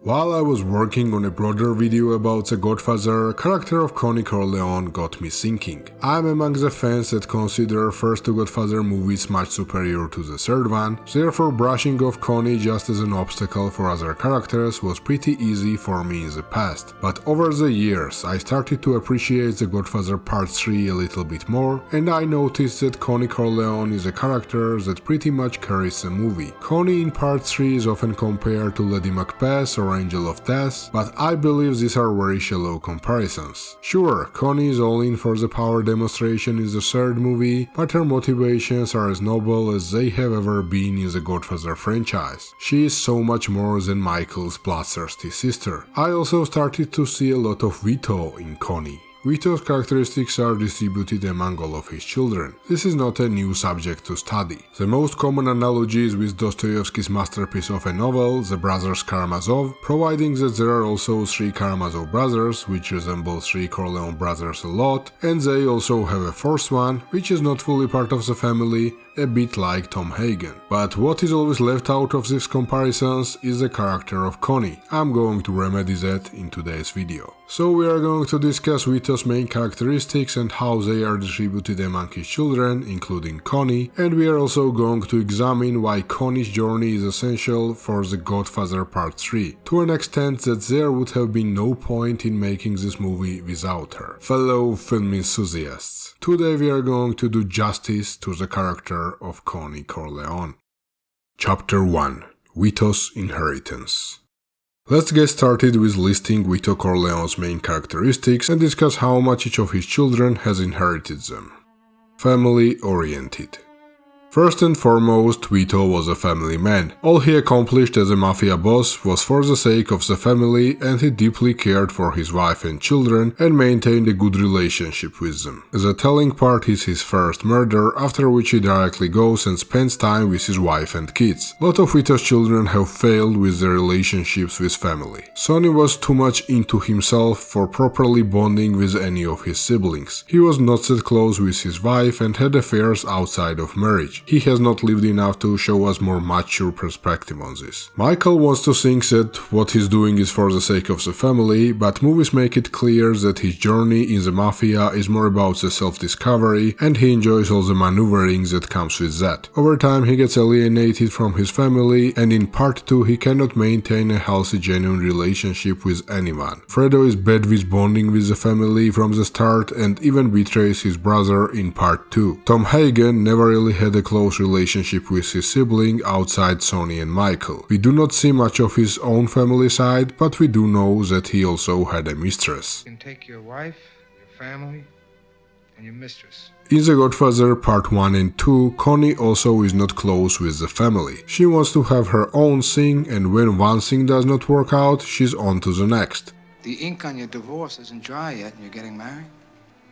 While I was working on a broader video about the Godfather, character of Connie Corleone got me thinking. I'm among the fans that consider first two Godfather movies much superior to the third one, therefore brushing off Connie just as an obstacle for other characters was pretty easy for me in the past. But over the years I started to appreciate the Godfather Part 3 a little bit more, and I noticed that Connie Corleone is a character that pretty much carries the movie. Connie in Part 3 is often compared to Lady Macbeth or Angel of Death, but I believe these are very shallow comparisons. Sure, Connie is all in for the power demonstration in the third movie, but her motivations are as noble as they have ever been in the Godfather franchise. She is so much more than Michael's bloodthirsty sister. I also started to see a lot of Vito in Connie. Vito's characteristics are distributed among all of his children. This is not a new subject to study. The most common analogy is with Dostoevsky's masterpiece of a novel, The Brothers Karamazov, providing that there are also three Karamazov brothers, which resemble three Corleone brothers a lot, and they also have a fourth one, which is not fully part of the family, a bit like Tom Hagen. But what is always left out of these comparisons is the character of Connie. I'm going to remedy that in today's video. So we are going to discuss Vito's main characteristics and how they are distributed among his children, including Connie, and we are also going to examine why Connie's journey is essential for The Godfather Part 3, to an extent that there would have been no point in making this movie without her. Fellow film enthusiasts, today we are going to do justice to the character of Connie Corleone. Chapter 1. Vito's Inheritance. Let's get started with listing Vito Corleone's main characteristics and discuss how much each of his children has inherited them. Family-oriented. First and foremost, Vito was a family man. All he accomplished as a mafia boss was for the sake of the family, and he deeply cared for his wife and children and maintained a good relationship with them. The telling part is his first murder, after which he directly goes and spends time with his wife and kids. A lot of Vito's children have failed with their relationships with family. Sonny was too much into himself for properly bonding with any of his siblings. He was not that close with his wife and had affairs outside of marriage. He has not lived enough to show us more mature perspective on this. Michael wants to think that what he's doing is for the sake of the family, but movies make it clear that his journey in the mafia is more about the self-discovery, and he enjoys all the maneuvering that comes with that. Over time he gets alienated from his family, and in Part 2 he cannot maintain a healthy, genuine relationship with anyone. Fredo is bad with bonding with the family from the start and even betrays his brother in Part 2. Tom Hagen never really had a close relationship with his sibling outside Sonny and Michael. We do not see much of his own family side, but we do know that he also had a mistress. You can take your wife, your family, and your mistress. In The Godfather Part 1 and 2, Connie also is not close with the family. She wants to have her own thing, and when one thing does not work out, she's on to the next. The ink on your divorce isn't dry yet and you're getting married?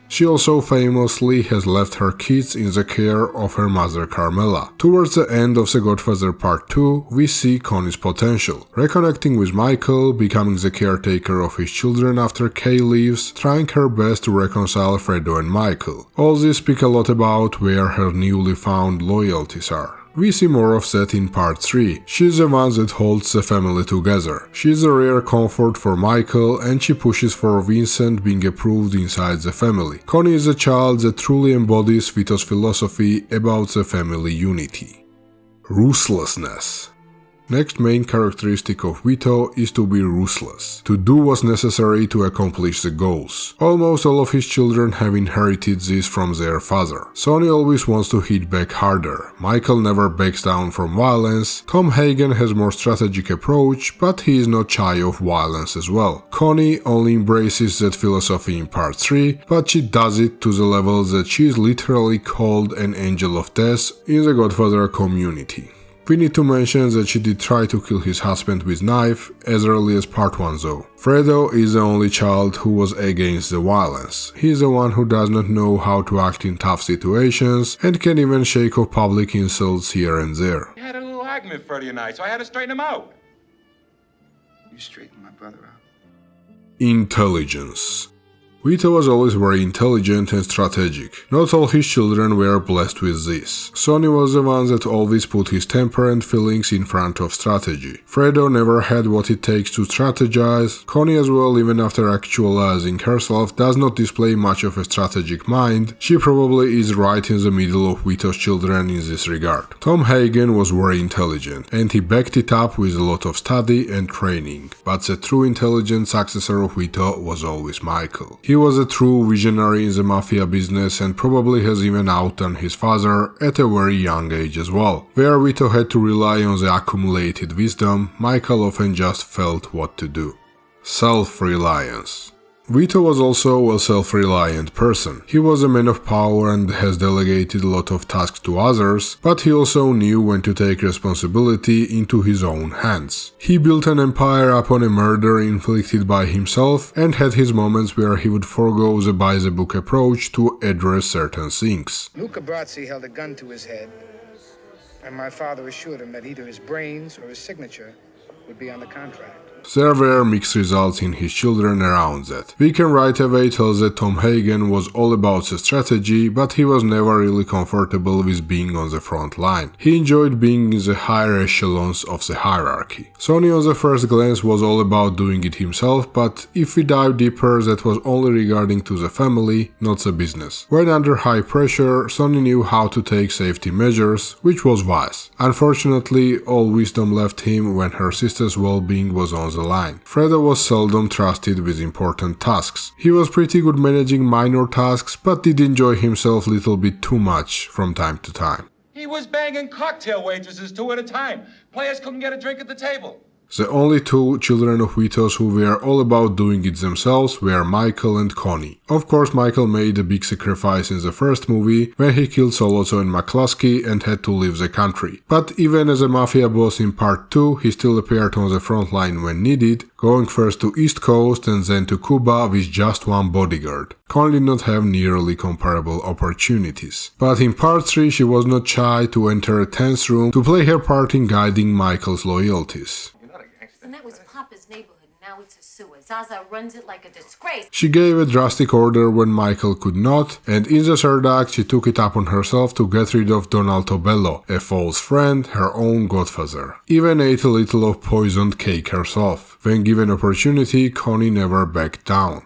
She also famously has left her kids in the care of her mother Carmela. Towards the end of The Godfather Part 2, we see Connie's potential. Reconnecting with Michael, becoming the caretaker of his children after Kay leaves, trying her best to reconcile Fredo and Michael. All this speak a lot about where her newly found loyalties are. We see more of that in Part 3. She's the one that holds the family together. She's a rare comfort for Michael, and she pushes for Vincent being approved inside the family. Connie is a child that truly embodies Vito's philosophy about the family unity. Ruthlessness. Next main characteristic of Vito is to be ruthless, to do what's necessary to accomplish the goals. Almost all of his children have inherited this from their father. Sonny always wants to hit back harder, Michael never backs down from violence, Tom Hagen has more strategic approach, but he is not shy of violence as well. Connie only embraces that philosophy in Part 3, but she does it to the level that she is literally called an angel of death in the Godfather community. We need to mention that she did try to kill his husband with knife as early as Part 1 though. Fredo is the only child who was against the violence. He is the one who does not know how to act in tough situations and can even shake off public insults here and there. We had a little argument Friday night, so I had to straighten him out. You straightened my brother out. Intelligence. Vito was always very intelligent and strategic. Not all his children were blessed with this. Sonny was the one that always put his temper and feelings in front of strategy. Fredo never had what it takes to strategize. Connie as well, even after actualizing herself, does not display much of a strategic mind. She probably is right in the middle of Vito's children in this regard. Tom Hagen was very intelligent, and he backed it up with a lot of study and training. But the true intelligent successor of Vito was always Michael. He was a true visionary in the mafia business and probably has even outdone his father at a very young age as well. Where Vito had to rely on the accumulated wisdom, Michael often just felt what to do. Self-reliance. Vito was also a self-reliant person. He was a man of power and has delegated a lot of tasks to others, but he also knew when to take responsibility into his own hands. He built an empire upon a murder inflicted by himself and had his moments where he would forego the by-the-book approach to address certain things. Luca Brazzi held a gun to his head, and my father assured him that either his brains or his signature would be on the contract. There were mixed results in his children around that. We can right away tell that Tom Hagen was all about the strategy, but he was never really comfortable with being on the front line. He enjoyed being in the higher echelons of the hierarchy. Sonny on the first glance was all about doing it himself, but if we dive deeper, that was only regarding to the family, not the business. When under high pressure, Sonny knew how to take safety measures, which was wise. Unfortunately, all wisdom left him when her sister's well-being was on the line. Fredo was seldom trusted with important tasks. He was pretty good managing minor tasks, but did enjoy himself a little bit too much from time to time. He was banging cocktail waitresses 2 at a time. Players couldn't get a drink at the table. The only two children of Vito's who were all about doing it themselves were Michael and Connie. Of course, Michael made a big sacrifice in the first movie when he killed Solozzo and McCluskey and had to leave the country. But even as a mafia boss in part 2, he still appeared on the front line when needed, going first to East Coast and then to Cuba with just one bodyguard. Connie did not have nearly comparable opportunities. But in part 3 she was not shy to enter a tense room to play her part in guiding Michael's loyalties. And that was Papa's neighborhood, now it's a sewer. Zaza runs it like a disgrace. She gave a drastic order when Michael could not, and in the third act she took it upon herself to get rid of Don Altobello, a false friend, her own godfather. Even ate a little of poisoned cake herself. When given opportunity, Connie never backed down.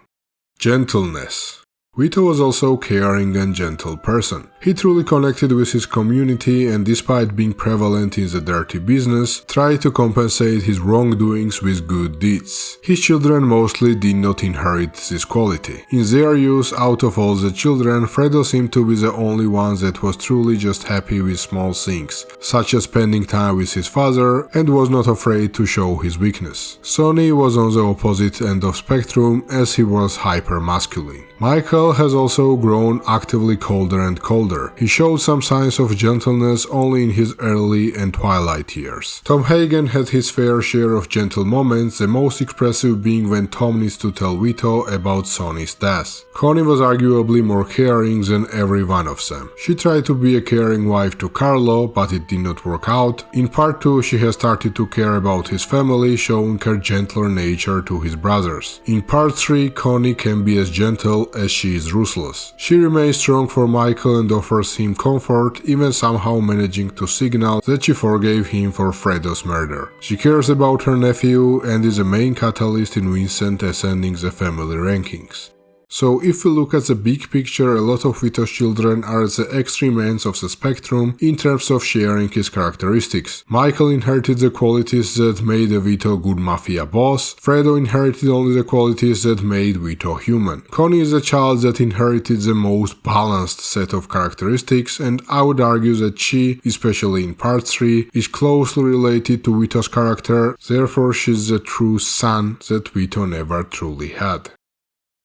Gentleness. Vito was also a caring and gentle person. He truly connected with his community and despite being prevalent in the dirty business, tried to compensate his wrongdoings with good deeds. His children mostly did not inherit this quality. In their youth, out of all the children, Fredo seemed to be the only one that was truly just happy with small things, such as spending time with his father, and was not afraid to show his weakness. Sonny was on the opposite end of spectrum as he was hyper-masculine. Michael has also grown actively colder and colder. He showed some signs of gentleness only in his early and twilight years. Tom Hagen had his fair share of gentle moments, the most expressive being when Tom needs to tell Vito about Sonny's death. Connie was arguably more caring than every one of them. She tried to be a caring wife to Carlo, but it did not work out. In part 2, she has started to care about his family, showing her gentler nature to his brothers. In part 3, Connie can be as gentle as she is ruthless. She remains strong for Michael and offers him comfort, even somehow managing to signal that she forgave him for Fredo's murder. She cares about her nephew and is a main catalyst in Vincent ascending the family rankings. So if we look at the big picture, a lot of Vito's children are at the extreme ends of the spectrum in terms of sharing his characteristics. Michael inherited the qualities that made a Vito good mafia boss. Fredo inherited only the qualities that made Vito human. Connie is a child that inherited the most balanced set of characteristics, and I would argue that she, especially in part 3, is closely related to Vito's character, therefore she's the true son that Vito never truly had.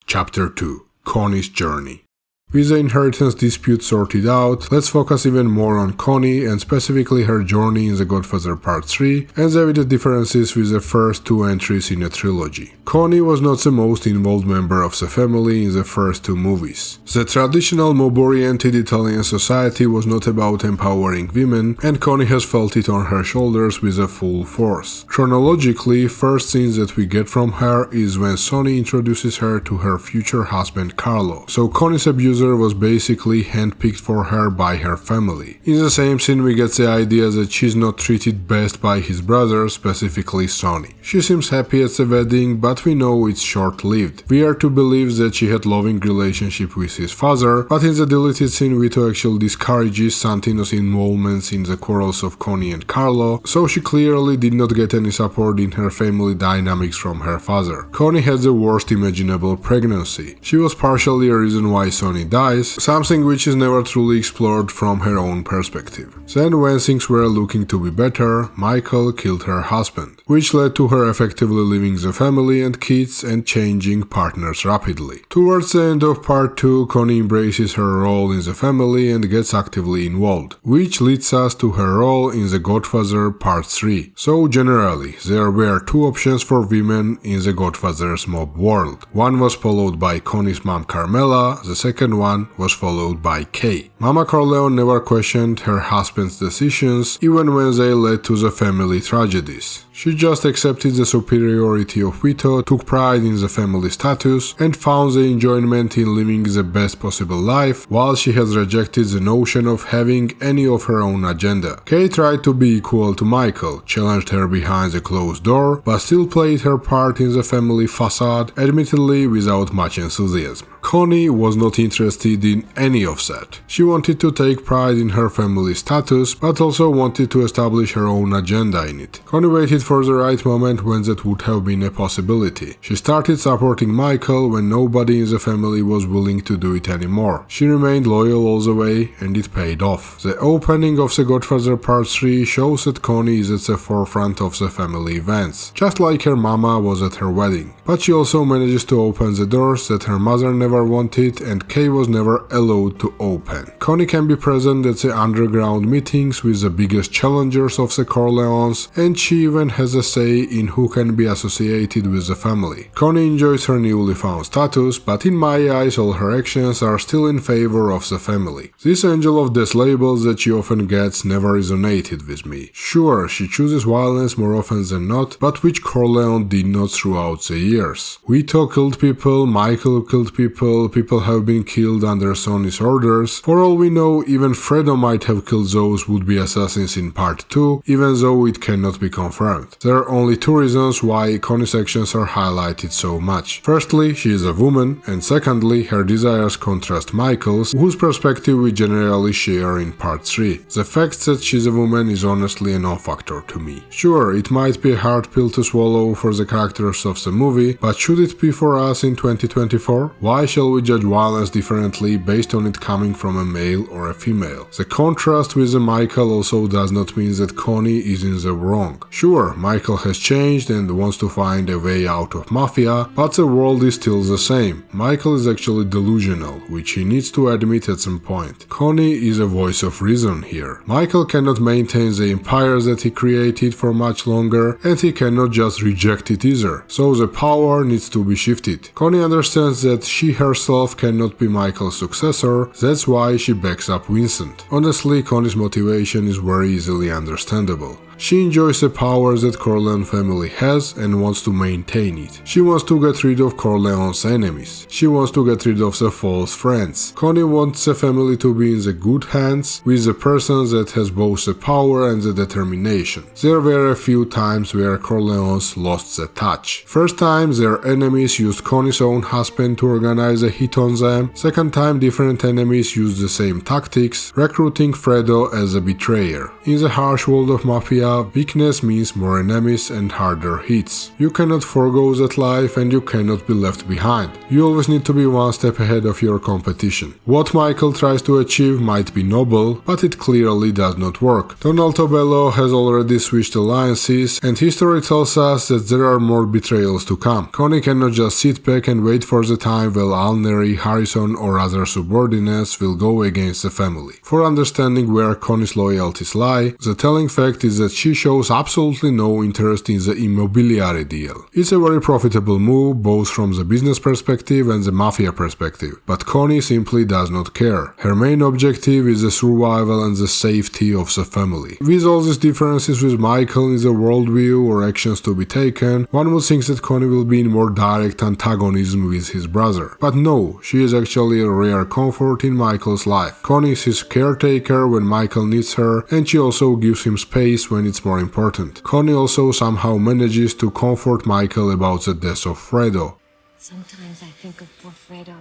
Chapter 2. Connie's Journey. With the inheritance dispute sorted out, let's focus even more on Connie and specifically her journey in The Godfather Part 3 and the evident differences with the first two entries in a trilogy. Connie was not the most involved member of the family in the first two movies. The traditional mob-oriented Italian society was not about empowering women, and Connie has felt it on her shoulders with a full force. Chronologically, first scene that we get from her is when Sonny introduces her to her future husband Carlo. So Connie's abuser was basically handpicked for her by her family. In the same scene we get the idea that she's not treated best by his brother, specifically Sonny. She seems happy at the wedding, but we know it's short-lived. We are to believe that she had loving relationship with his father, but in the deleted scene Vito actually discourages Santino's involvement in the quarrels of Connie and Carlo, so she clearly did not get any support in her family dynamics from her father. Connie had the worst imaginable pregnancy. She was partially a reason why Sonny dies, something which is never truly explored from her own perspective. Then when things were looking to be better, Michael killed her husband, which led to her effectively leaving the family and kids and changing partners rapidly. Towards the end of part 2, Connie embraces her role in the family and gets actively involved, which leads us to her role in The Godfather Part 3. So generally, there were two options for women in The Godfather's mob world. One was followed by Connie's mom Carmela, the second one was followed by Kay. Mama Corleone never questioned her husband's decisions, even when they led to the family tragedies. She just accepted the superiority of Vito, took pride in the family status, and found the enjoyment in living the best possible life, while she has rejected the notion of having any of her own agenda. Kay tried to be equal to Michael, challenged her behind the closed door, but still played her part in the family facade, admittedly without much enthusiasm. Connie was not interested in any of that. She wanted to take pride in her family status, but also wanted to establish her own agenda in it. Connie waited for the right moment when that would have been a possibility. She started supporting Michael when nobody in the family was willing to do it anymore. She remained loyal all the way, and it paid off. The opening of The Godfather Part 3 shows that Connie is at the forefront of the family events, just like her mama was at her wedding. But she also manages to open the doors that her mother never wanted and Kay was never allowed to open. Connie can be present at the underground meetings with the biggest challengers of the Corleones, and she even has a say in who can be associated with the family. Connie enjoys her newly found status, but in my eyes all her actions are still in favor of the family. This Angel of Death labels that she often gets never resonated with me. Sure, she chooses violence more often than not, but which Corleone did not throughout the years? Vito killed people, Michael killed people, people have been killed under Sonny's orders. For all we know, even Fredo might have killed those would-be assassins in part 2, even though it cannot be confirmed. There are only two reasons why Connie's actions are highlighted so much. Firstly, she is a woman, and secondly, her desires contrast Michael's, whose perspective we generally share in part 3. The fact that she's a woman is honestly a non-factor to me. Sure, it might be a hard pill to swallow for the characters of the movie, but should it be for us in 2024? Why shall we judge violence differently based on it coming from a male or a female? The contrast with the Michael also does not mean that Connie is in the wrong. Sure, Michael has changed and wants to find a way out of mafia, but the world is still the same. Michael is actually delusional, which he needs to admit at some point. Connie is a voice of reason here. Michael cannot maintain the empire that he created for much longer, and he cannot just reject it either, so the power needs to be shifted. Connie understands that she herself cannot be Michael's successor, that's why she backs up Vincent. Honestly, Connie's motivation is very easily understandable. She enjoys the power that Corleone family has and wants to maintain it. She wants to get rid of Corleone's enemies. She wants to get rid of the false friends. Connie wants the family to be in the good hands with the person that has both the power and the determination. There were a few times where Corleones lost the touch. First time their enemies used Connie's own husband to organize a hit on them. Second time different enemies used the same tactics, recruiting Fredo as a betrayer. In the harsh world of mafia, mafia, weakness means more enemies and harder hits. You cannot forgo that life and you cannot be left behind. You always need to be one step ahead of your competition. What Michael tries to achieve might be noble, but it clearly does not work. Don Altobello has already switched alliances, and history tells us that there are more betrayals to come. Connie cannot just sit back and wait for the time when Alneri, Harrison or other subordinates will go against the family. For understanding where Connie's loyalties lie, the telling fact is that she shows absolutely no interest in the immobiliare deal. It's a very profitable move both from the business perspective and the mafia perspective, but Connie simply does not care. Her main objective is the survival and the safety of the family. With all these differences with Michael in the worldview or actions to be taken, one would think that Connie will be in more direct antagonism with his brother. But no, she is actually a rare comfort in Michael's life. Connie is his caretaker when Michael needs her, and she also gives him space when it's more important. Connie also somehow manages to comfort Michael about the death of Fredo. Sometimes I think of poor Fredo,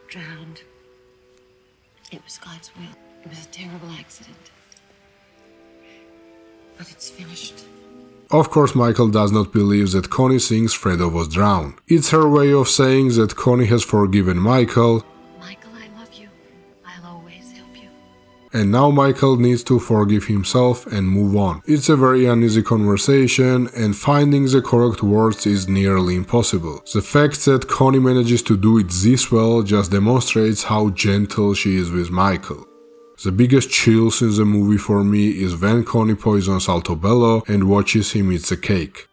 drowned. It was God's will. It was a terrible accident. But it's finished. Of course, Michael does not believe that Connie thinks Fredo was drowned. It's her way of saying that Connie has forgiven Michael. Michael, I love you. I'll always help you. And now Michael needs to forgive himself and move on. It's a very uneasy conversation, and finding the correct words is nearly impossible. The fact that Connie manages to do it this well just demonstrates how gentle she is with Michael. The biggest chills in the movie for me is when Connie poisons Altobello and watches him eat the cake.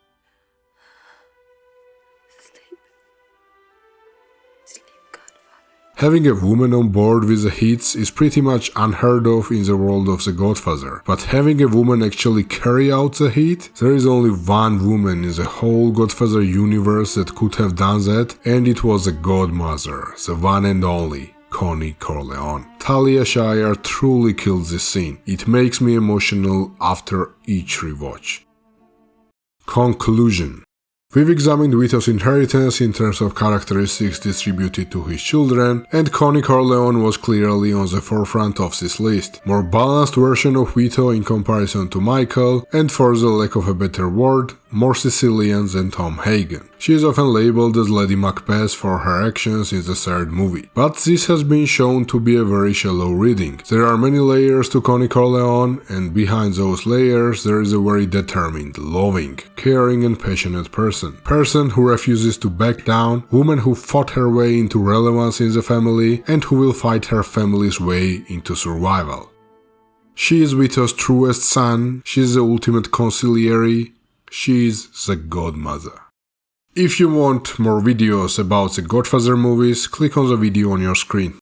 Sleep, Godfather. Having a woman on board with the hits is pretty much unheard of in the world of The Godfather, but having a woman actually carry out the hit? There is only one woman in the whole Godfather universe that could have done that, and it was the godmother, the one and only Connie Corleone. Talia Shire truly kills this scene. It makes me emotional after each rewatch. Conclusion. We've examined Vito's inheritance in terms of characteristics distributed to his children, and Connie Corleone was clearly on the forefront of this list. More balanced version of Vito in comparison to Michael, and for the lack of a better word, more Sicilian than Tom Hagen. She is often labeled as Lady Macbeth for her actions in the third movie, but this has been shown to be a very shallow reading. There are many layers to Connie Corleone, and behind those layers there is a very determined, loving, caring and passionate person who refuses to back down, woman who fought her way into relevance in the family, and who will fight her family's way into survival. She is Vito's truest son, she is the ultimate consigliere, she is the godmother. If you want more videos about the Godfather movies, click on the video on your screen.